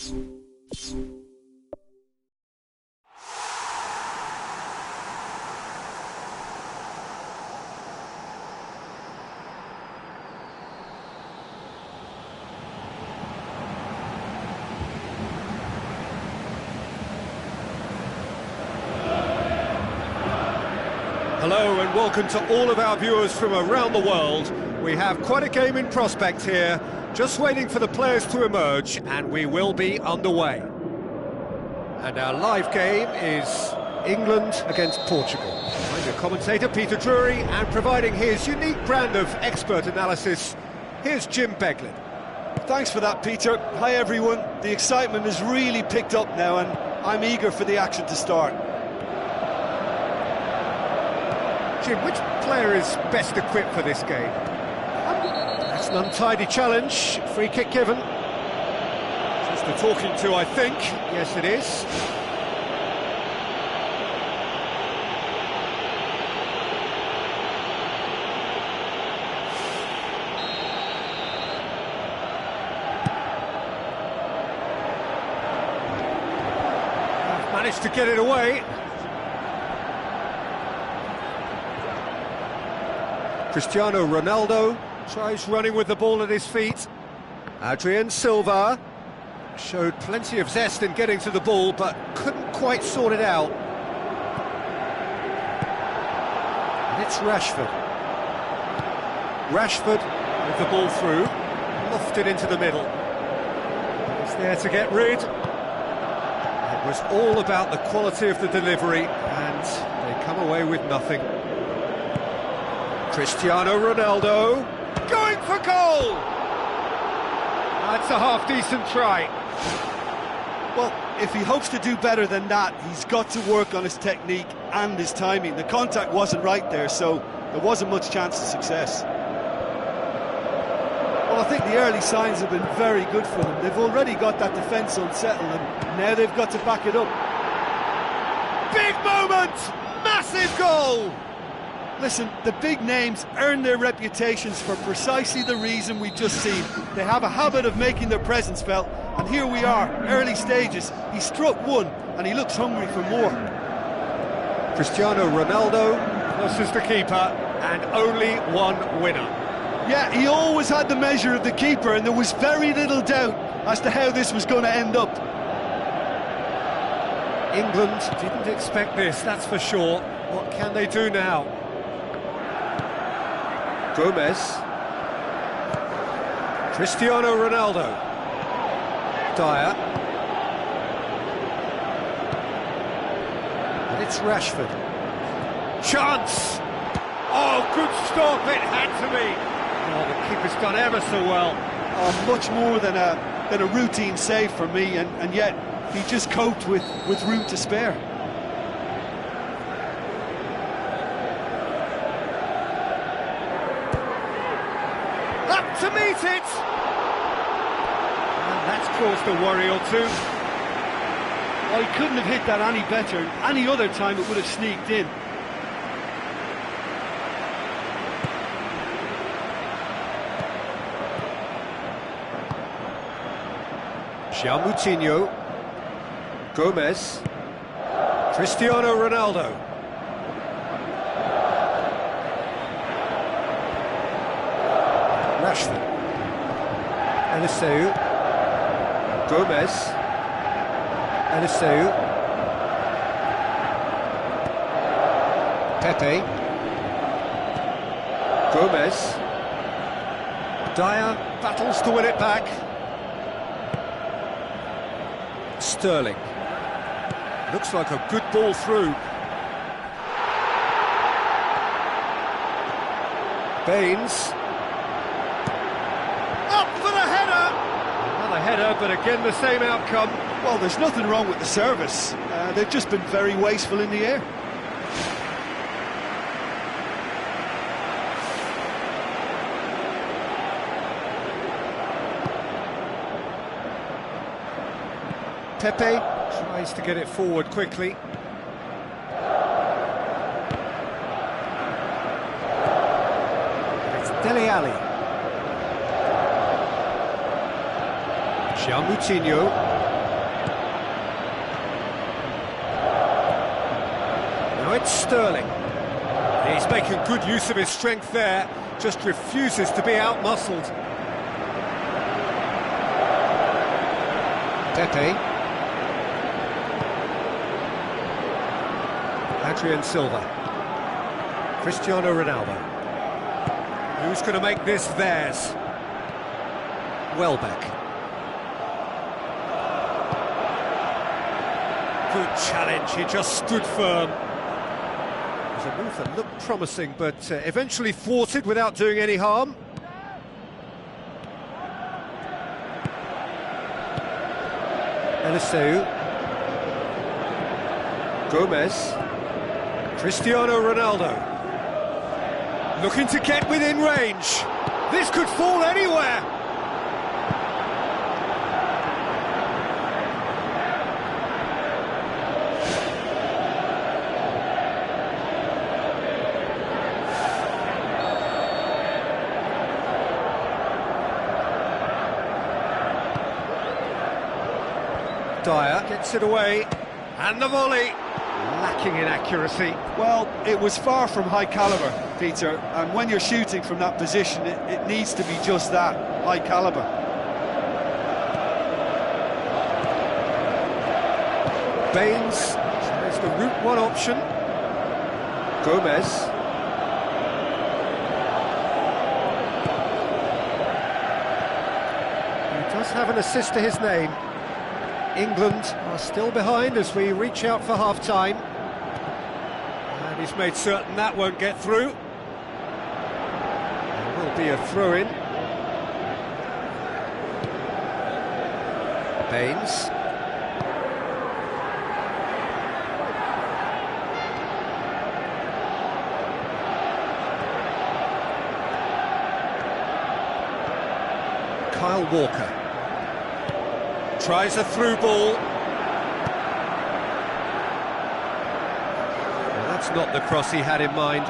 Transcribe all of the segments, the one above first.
Hello and welcome to all of our viewers from around the world. We have quite a game in prospect here, just waiting for the players to emerge, and we will be underway. And our live game is England against Portugal. I'm your commentator, Peter Drury, and providing his unique brand of expert analysis, here's Jim Beglin. Thanks for that, Peter. Hi everyone. The excitement has really picked up now and I'm eager for the action to start. Jim, which player is best equipped for this game? That's an untidy challenge. Free kick given. Just the talking to, I think. Yes, it is. Managed to get it away. Cristiano Ronaldo tries running with the ball at his feet. Adrian Silva showed plenty of zest in getting to the ball, but couldn't quite sort it out. And it's Rashford. Rashford with the ball through, lofted into the middle. He's there to get rid. It was all about the quality of the delivery, and they come away with nothing. Cristiano Ronaldo going for goal! That's a half-decent try. Well, if he hopes to do better than that, he's got to work on his technique and his timing. The contact wasn't right there, so there wasn't much chance of success. Well, I think the early signs have been very good for them. They've already got that defence unsettled, and now they've got to back it up. Big moment! Massive goal! Listen, the big names earn their reputations for precisely the reason we've just seen. They have a habit of making their presence felt, and here we are, early stages. He struck one, and he looks hungry for more. Cristiano Ronaldo versus the keeper, and only one winner. Yeah, he always had the measure of the keeper, and there was very little doubt as to how this was going to end up. England didn't expect this, that's for sure. What can they do now? Gomez. Cristiano Ronaldo. Dyer. And it's Rashford. Chance! Oh, good stop, it had to be. Oh, the keeper's done ever so well. Oh, much more than a routine save for me, and yet he just coped with room to spare. To meet it! And that's caused a worry or two. Well, he couldn't have hit that any better. Any other time it would have sneaked in. João Moutinho. Gomez. Cristiano Ronaldo. Rashford. Eliseu. Gomez. Eliseu. Pepe. Gomez. Dyer battles to win it back. Sterling. Looks like a good ball through. Baines. Header, but again the same outcome. Well, there's nothing wrong with the service. They've just been very wasteful in the air. Pepe tries to get it forward quickly. It's Dele Alli. João Moutinho. it's Sterling. He's making good use of his strength there, just refuses to be out-muscled. Pepe. Adrian Silva. Cristiano Ronaldo. Who's going to make this theirs? Welbeck. Good challenge, he just stood firm. It was a move that looked promising, but eventually thwarted without doing any harm. Eliseu. Gomez. Cristiano Ronaldo. Looking to get within range. This could fall anywhere. Dyer gets it away, and the volley, lacking in accuracy. Well, it was far from high calibre, Peter, and when you're shooting from that position, it needs to be just that, high calibre. Baines tries the route one option. Gomez. He does have an assist to his name. England are still behind as we reach out for half-time. And he's made certain that won't get through. There will be a throw-in. Baines. Kyle Walker. Tries a through ball. Well, that's not the cross he had in mind.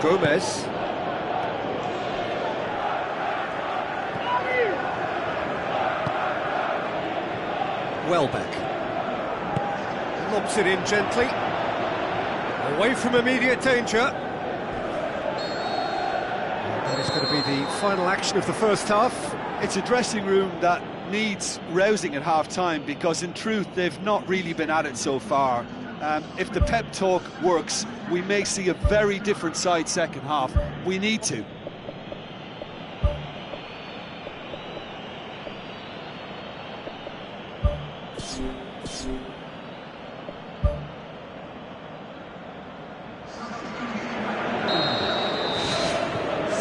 Gomez. Welbeck. Lobs it in gently. Away from immediate danger. And that is going to be the final action of the first half. It's a dressing room that needs rousing at half-time because in truth they've not really been at it so far. If the pep talk works, we may see a very different side second half. We need to.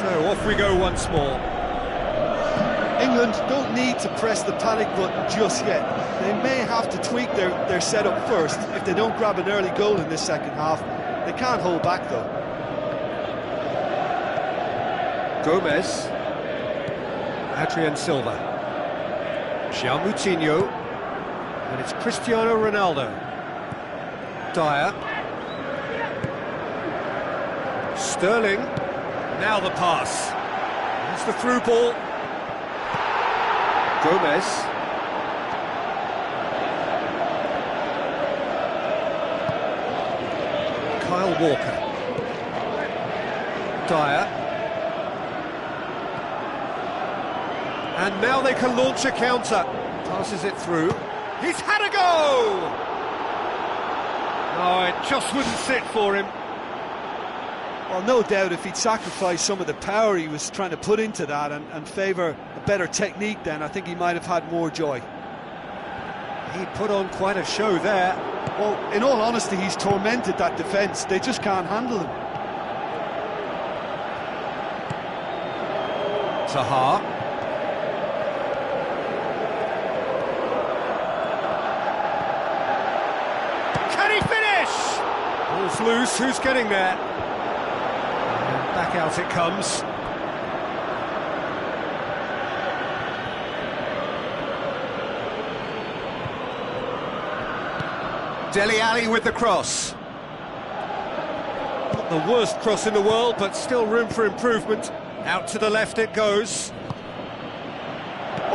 So off we go once more. England don't need to press the panic button just yet. They may have to tweak their setup first if they don't grab an early goal in this second half. They can't hold back though. Gomez. Adrian Silva. João Moutinho. And it's Cristiano Ronaldo. Dyer. Sterling. Now the pass. It's the through ball. Gomez. Kyle Walker. Dyer. And now they can launch a counter. Passes it through. He's had a go! Oh, it just wouldn't sit for him. Well, no doubt if he'd sacrificed some of the power he was trying to put into that and favour a better technique, then I think he might have had more joy. He put on quite a show there. Well, in all honesty, he's tormented that defence. They just can't handle him. Zaha. Can he finish? Ball's loose, who's getting there? And back out it comes. Dele Alli with the cross. Not the worst cross in the world, but still room for improvement. Out to the left it goes.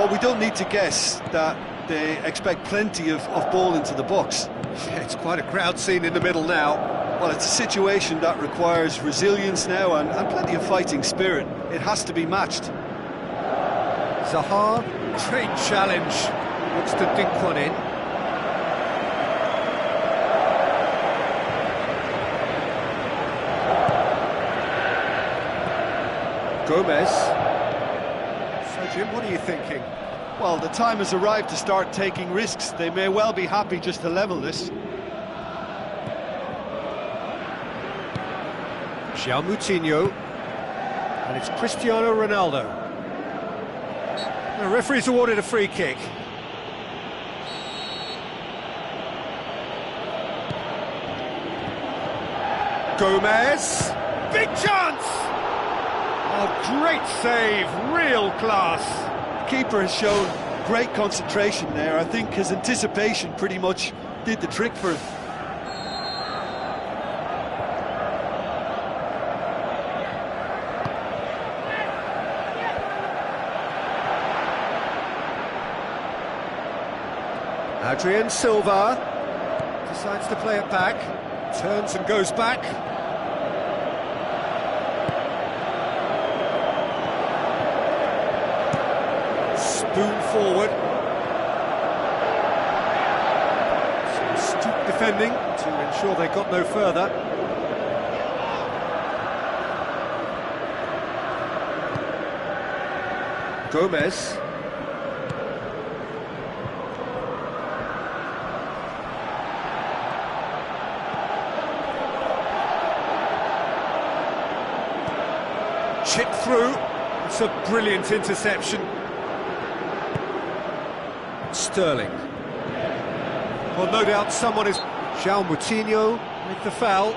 Oh, we don't need to guess that they expect plenty of ball into the box. It's quite a crowd scene in the middle now. Well, it's a situation that requires resilience now and plenty of fighting spirit. It has to be matched. Zaha, great challenge. Looks to dink one in. Gomez. So, Jim, what are you thinking? Well, the time has arrived to start taking risks. They may well be happy just to level this. Moutinho, and it's Cristiano Ronaldo. The referee's awarded a free kick. Gomez, big chance! Oh, great save, real class. The keeper has shown great concentration there. I think his anticipation pretty much did the trick for him. Adrian Silva decides to play it back, turns and goes back. Spoon forward. Some astute defending to ensure they got no further. Gomez. Chip through, it's a brilliant interception. Sterling. Well, no doubt someone is... Moutinho with the foul.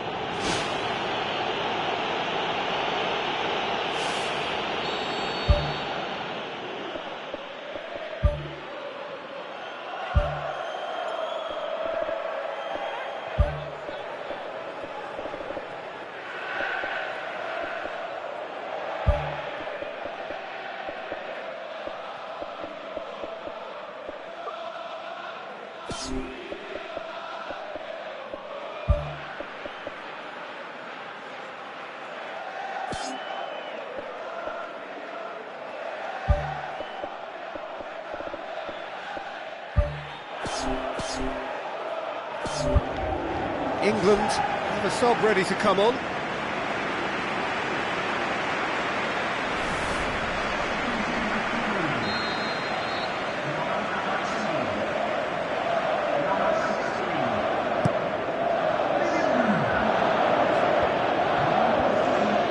England have a sub ready to come on.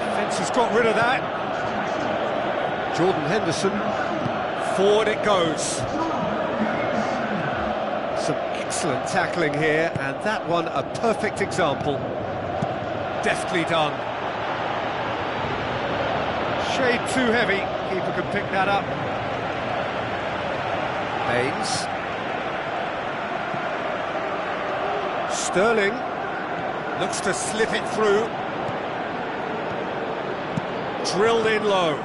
Defence has got rid of that. Jordan Henderson, forward it goes. Some excellent tackling here, and that one a perfect example. Deftly done. Shade too heavy, keeper can pick that up. Baines. Sterling looks to slip it through. Drilled in low.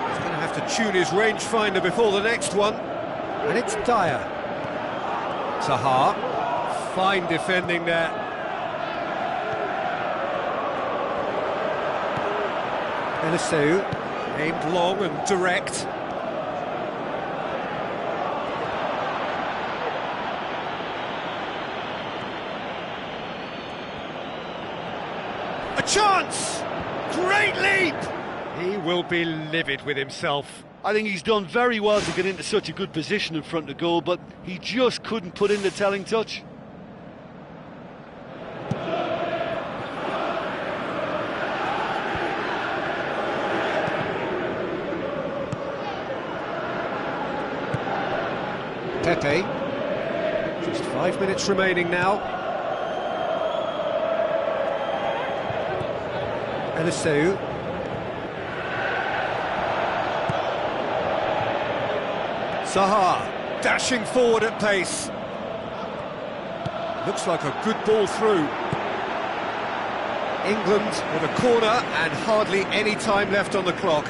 He's going to have to tune his rangefinder before the next one. And it's Dyer. Zaha, fine defending there. Eliseu, aimed long and direct. A chance! Great leap! He will be livid with himself. I think he's done very well to get into such a good position in front of goal, but he just couldn't put in the telling touch. Pepe, just 5 minutes remaining now. Eliseu. Zaha, dashing forward at pace. Looks like a good ball through. England with a corner and hardly any time left on the clock.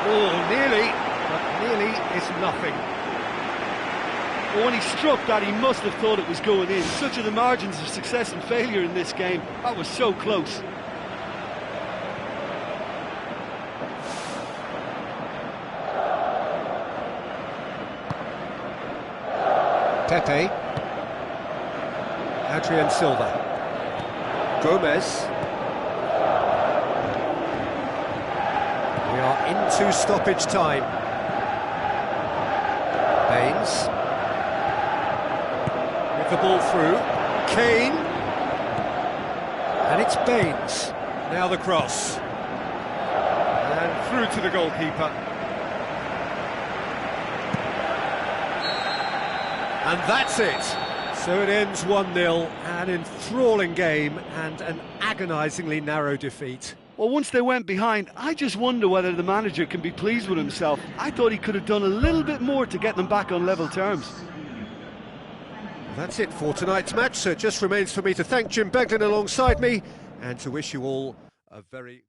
Oh, nearly, but nearly is nothing. But when he struck that, he must have thought it was going in. Such are the margins of success and failure in this game. That was so close. Pepe. Adrian Silva. Gomez. We are into stoppage time. Baines. With the ball through. Kane. And it's Baines. Now the cross. And through to the goalkeeper. And that's it. So it ends 1-0, an enthralling game and an agonisingly narrow defeat. Well, once they went behind, I just wonder whether the manager can be pleased with himself. I thought he could have done a little bit more to get them back on level terms. That's it for tonight's match, so it just remains for me to thank Jim Beglin alongside me and to wish you all a very...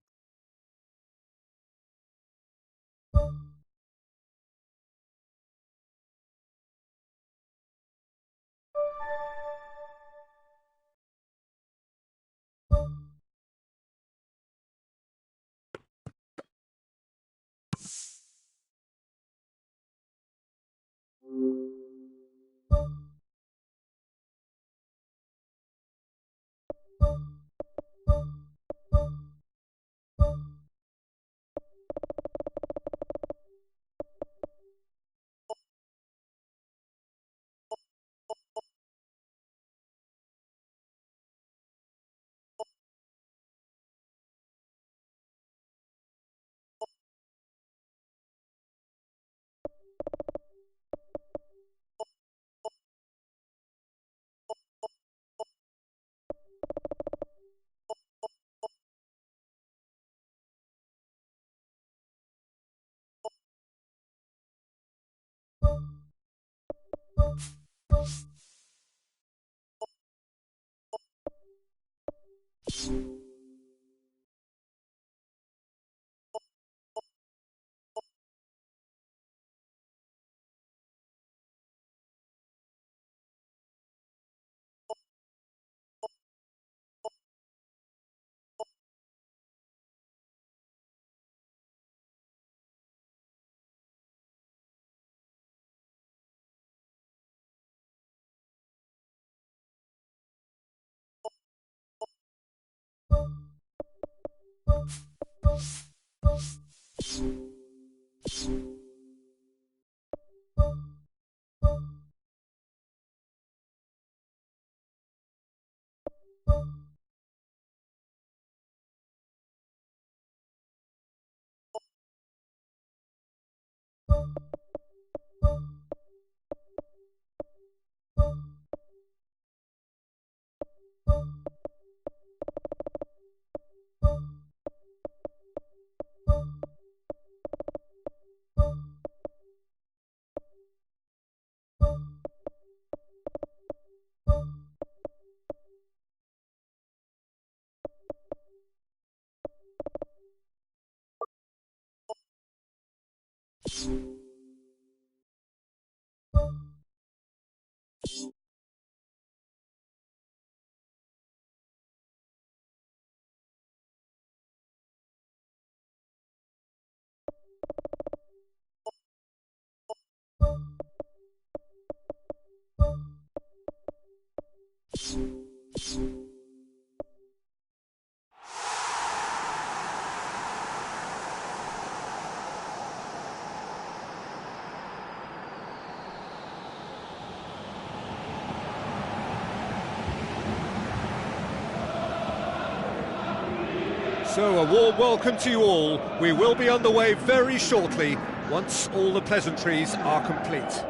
So, a warm welcome to you all. We will be underway very shortly, once all the pleasantries are complete.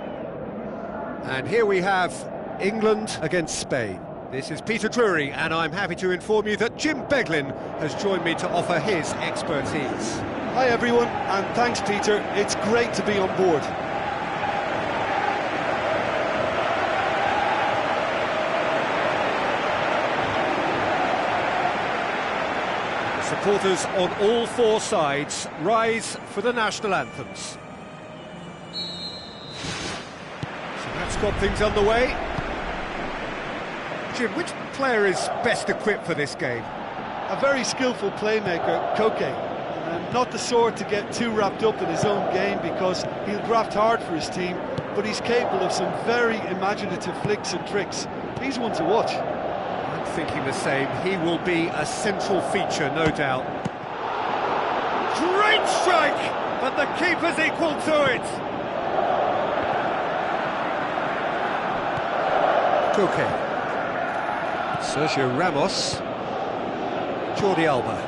And here we have England against Spain. This is Peter Drury, and I'm happy to inform you that Jim Beglin has joined me to offer his expertise. Hi everyone, and thanks Peter, it's great to be on board. Supporters on all four sides rise for the national anthems. So that's got things underway. Jim, which player is best equipped for this game? A very skillful playmaker, Koke. Not the sort to get too wrapped up in his own game, because he'll graft hard for his team, but he's capable of some very imaginative flicks and tricks. He's one to watch. I'm thinking the same. He will be a central feature, no doubt. Great strike, but the keeper's equal to it. Koke. Sergio Ramos. Jordi Alba.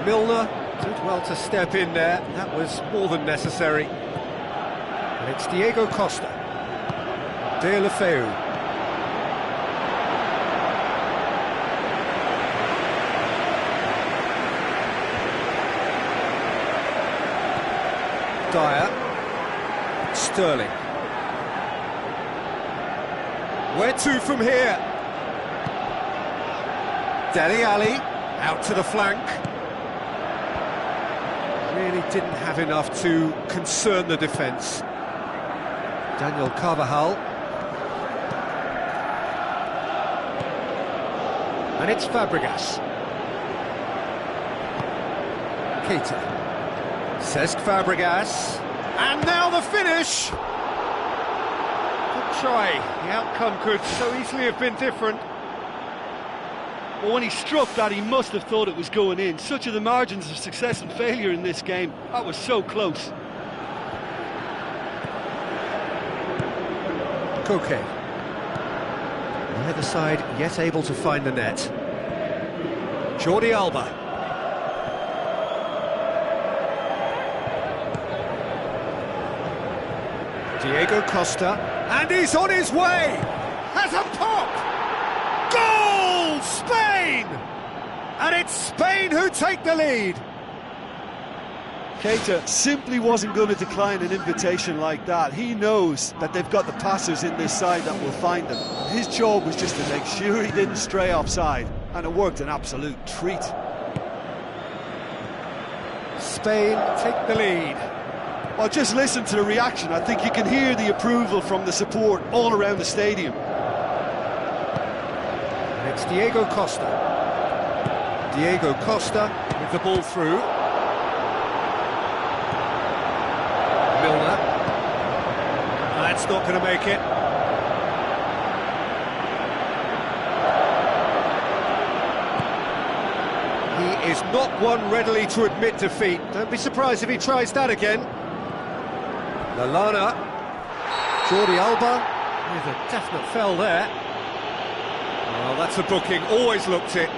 Milner did well to step in there. That was more than necessary. And it's Diego Costa. Deulofeu. Dyer. Sterling. Where to from here? Dele Alli out to the flank. Really didn't have enough to concern the defence. Daniel Carvajal. And it's Fabregas. Keita. Cesc Fabregas. And now the finish! Good try. The outcome could so easily have been different. Well, when he struck that, he must have thought it was going in. Such are the margins of success and failure in this game. That was so close. Koke. Neither side yet able to find the net. Jordi Alba. Diego Costa. And he's on his way! Has a pop! Goal! Spain! And it's Spain who take the lead. Keita simply wasn't going to decline an invitation like that. He knows that they've got the passers in this side that will find them. His job was just to make sure he didn't stray offside, and it worked an absolute treat. Spain take the lead. Well, just listen to the reaction. I think you can hear the approval from the support all around the stadium. And it's Diego Costa. Diego Costa with the ball through. Milner. That's not going to make it. He is not one readily to admit defeat. Don't be surprised if he tries that again. Lallana. Jordi Alba with a definite foul there. Oh, that's a booking. Always looked it.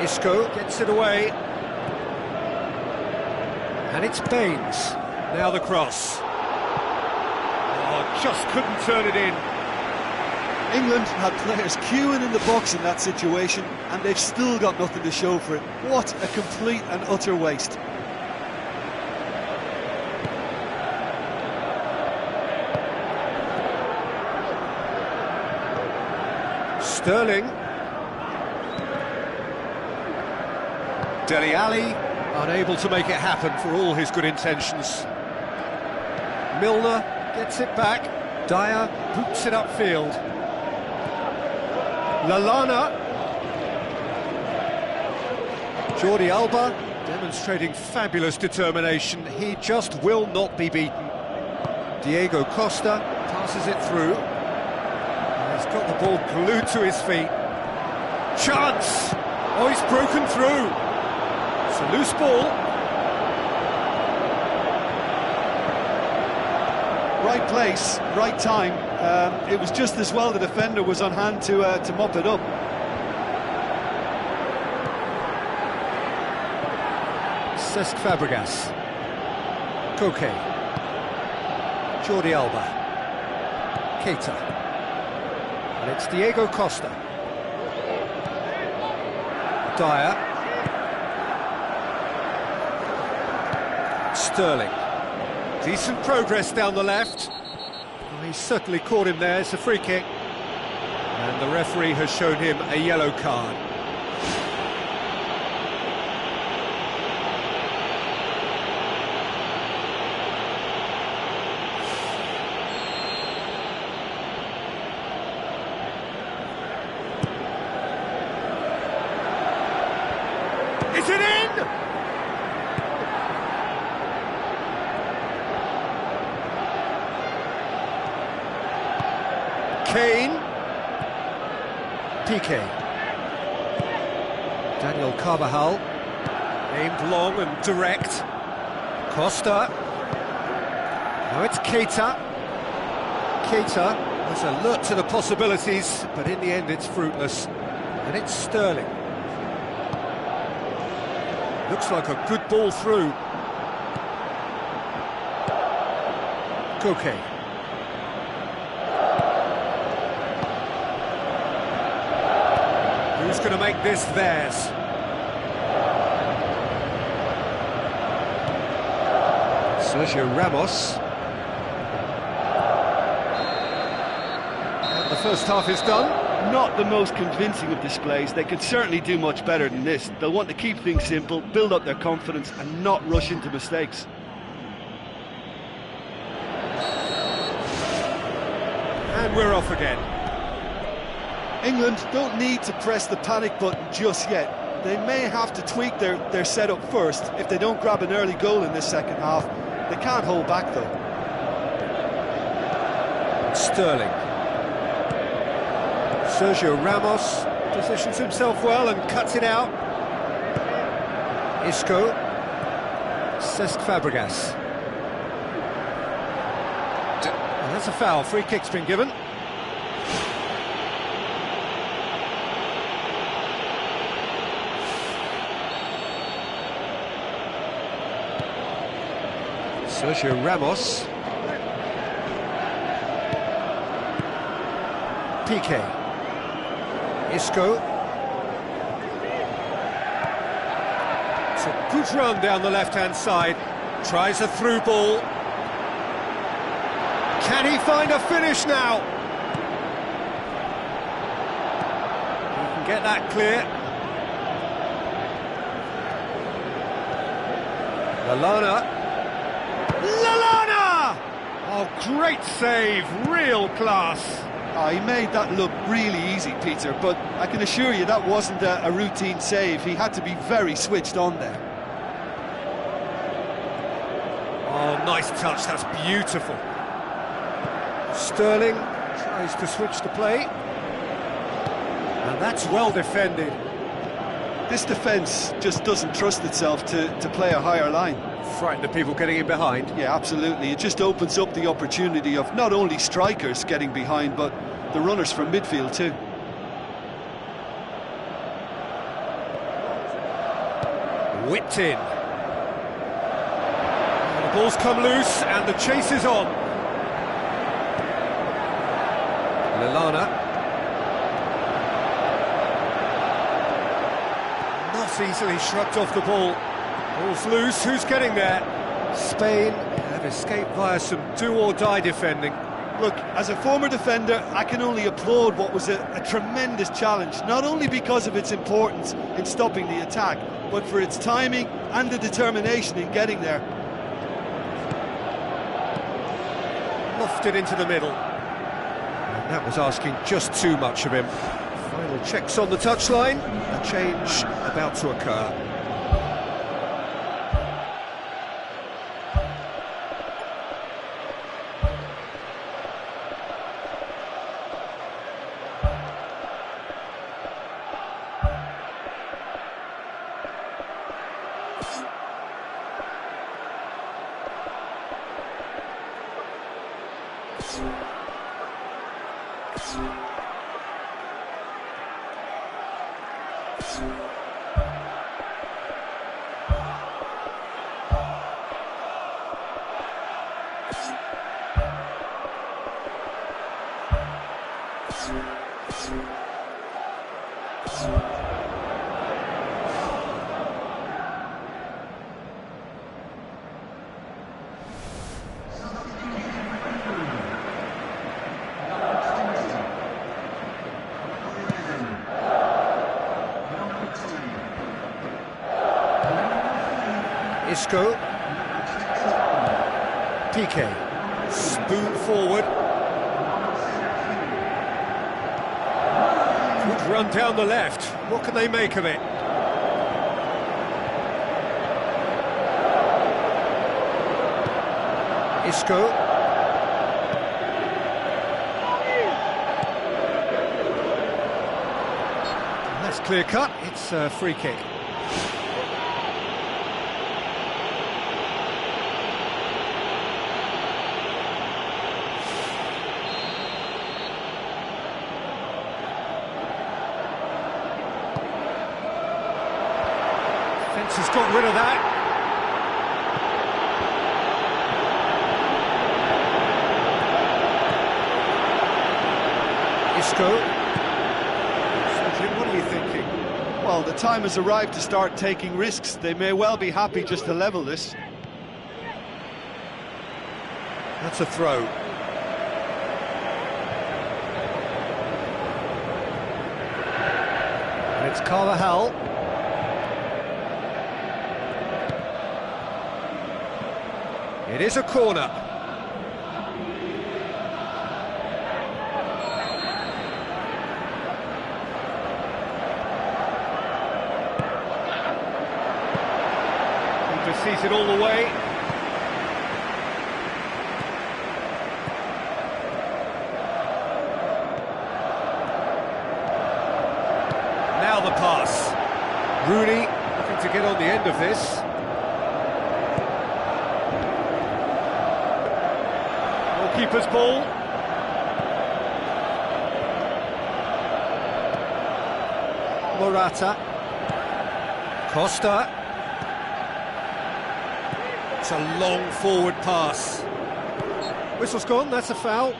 Isco gets it away. And it's Baines. Now the cross. Oh, just couldn't turn it in. England had players queuing in the box in that situation, and they've still got nothing to show for it. What a complete and utter waste. Sterling. Dele Alli, unable to make it happen for all his good intentions. Milner gets it back. Dyer boots it upfield. Lallana. Jordi Alba demonstrating fabulous determination. He just will not be beaten. Diego Costa passes it through. He's got the ball glued to his feet. Chance! Oh, he's broken through. It's a loose ball. Right place, right time. It was just as well the defender was on hand to mop it up. Cesc Fabregas. Koke. Jordi Alba. Keita. And it's Diego Costa. Dyer. Sterling. Decent progress down the left. Well, he's certainly caught him there. It's a free kick. And the referee has shown him a yellow card. Is it in? Kane. PK. Daniel Carvajal. Aimed long and direct. Costa. Now it's Keita. Keita was alert to the possibilities, but in the end it's fruitless. And it's Sterling. Looks like a good ball through. Koke. Who's going to make this theirs? Sergio Ramos. And the first half is done. Not the most convincing of displays. They could certainly do much better than this. They'll want to keep things simple, build up their confidence and not rush into mistakes. And we're off again. England don't need to press the panic button just yet. They may have to tweak their setup first. If they don't grab an early goal in this second half, they can't hold back though. Sterling. Sergio Ramos positions himself well and cuts it out. Isco. Cesc Fabregas. And that's a foul. Free kick's been given. Sergio Ramos. PK. Isco. It's a good run down the left-hand side. Tries a through ball. Can he find a finish now? He can get that clear. Lallana. Lallana! Oh, great save, real class. He made that look really easy, Peter, but I can assure you that wasn't a routine save. He had to be very switched on there. Oh, nice touch, that's beautiful. Sterling tries to switch the play. And that's well defended. This defence just doesn't trust itself to play a higher line. Frightened of people getting in behind. Yeah, absolutely. It just opens up the opportunity of not only strikers getting behind, but the runners from midfield too. Whipped in. And the ball's come loose and the chase is on. Lallana. Not easily shrugged off the ball. Ball's loose, who's getting there? Spain have escaped via some do-or-die defending. Look, as a former defender, I can only applaud what was a tremendous challenge, not only because of its importance in stopping the attack, but for its timing and the determination in getting there. Lofted into the middle. And that was asking just too much of him. Final checks on the touchline, a change about to occur. Isco. PK. Spoon forward. Good run down the left. What can they make of it? Isco. That's clear cut. It's a free kick. Has got rid of that. Isco. What are you thinking? Well, the time has arrived to start taking risks. They may well be happy just to level this. That's a throw. And it's Carvajal. It is a corner. Keeper sees it all the way. Now the pass. Rooney looking to get on the end of this. Keeper's ball. Morata. Costa. It's a long forward pass. Whistle's gone, that's a foul.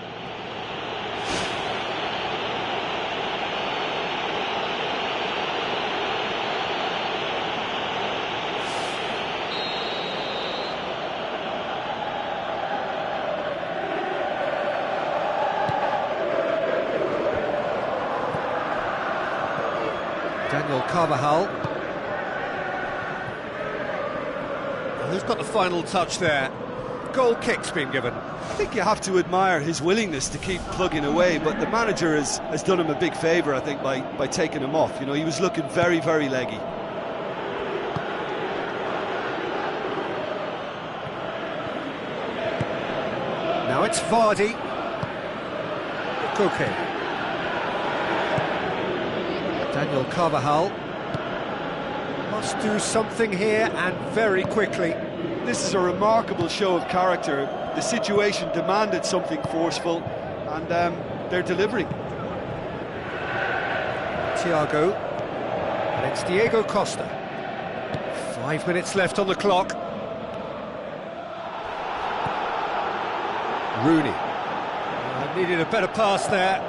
Daniel Carvajal. And who's got the final touch there? Goal kick's been given. I think you have to admire his willingness to keep plugging away, but the manager has done him a big favour, I think, by taking him off. You know, he was looking very, very leggy. Now it's Vardy. Koke. Daniel Carvajal must do something here, and very quickly. This is a remarkable show of character. The situation demanded something forceful, and they're delivering. Thiago, and it's Diego Costa. 5 minutes left on the clock. Rooney. Needed a better pass there.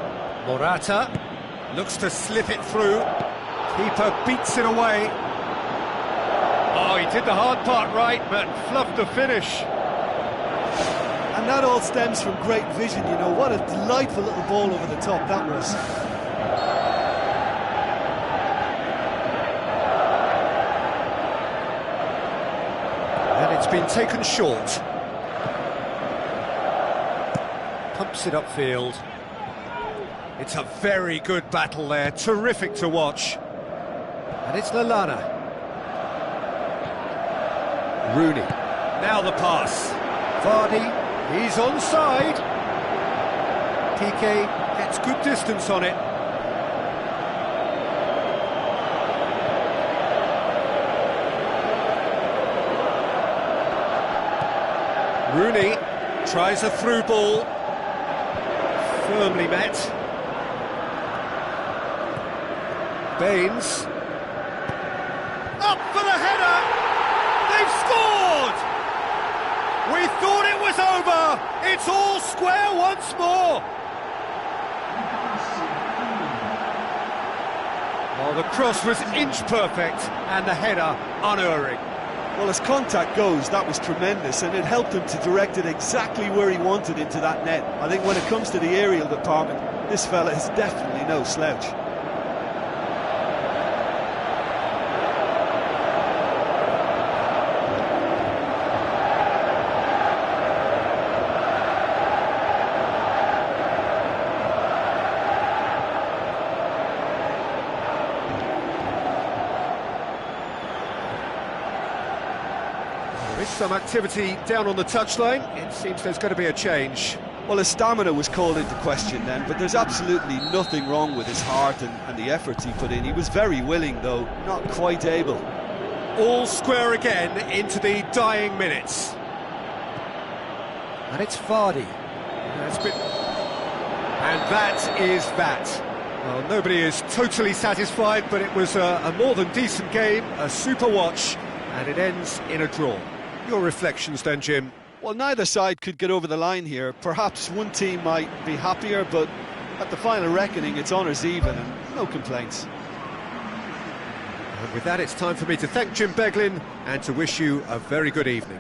Morata looks to slip it through. Keeper beats it away. Oh, he did the hard part right, but fluffed the finish. And that all stems from great vision, you know. What a delightful little ball over the top that was. And it's been taken short. Pumps it upfield. It's a very good battle there, terrific to watch. And it's Lallana. Rooney. Now the pass. Vardy, he's onside. PK gets good distance on it. Rooney tries a through ball. Firmly met. Baines. Up for the header! They've scored! We thought it was over! It's all square once more! Oh, the cross was inch perfect and the header unerring. Well, as contact goes, that was tremendous, and it helped him to direct it exactly where he wanted into that net. I think when it comes to the aerial department, this fella is definitely no slouch. There is some activity down on the touchline. It seems there's going to be a change. Well, his stamina was called into question then, but there's absolutely nothing wrong with his heart and the efforts he put in. He was very willing, though, not quite able. All square again into the dying minutes. And it's Vardy. And that is that. Well, nobody is totally satisfied, but it was a more than decent game, a super watch, and it ends in a draw. Your reflections then, Jim? Well, neither side could get over the line here. Perhaps one team might be happier, but at the final reckoning, it's honours even and no complaints. And with that, it's time for me to thank Jim Beglin and to wish you a very good evening.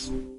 you.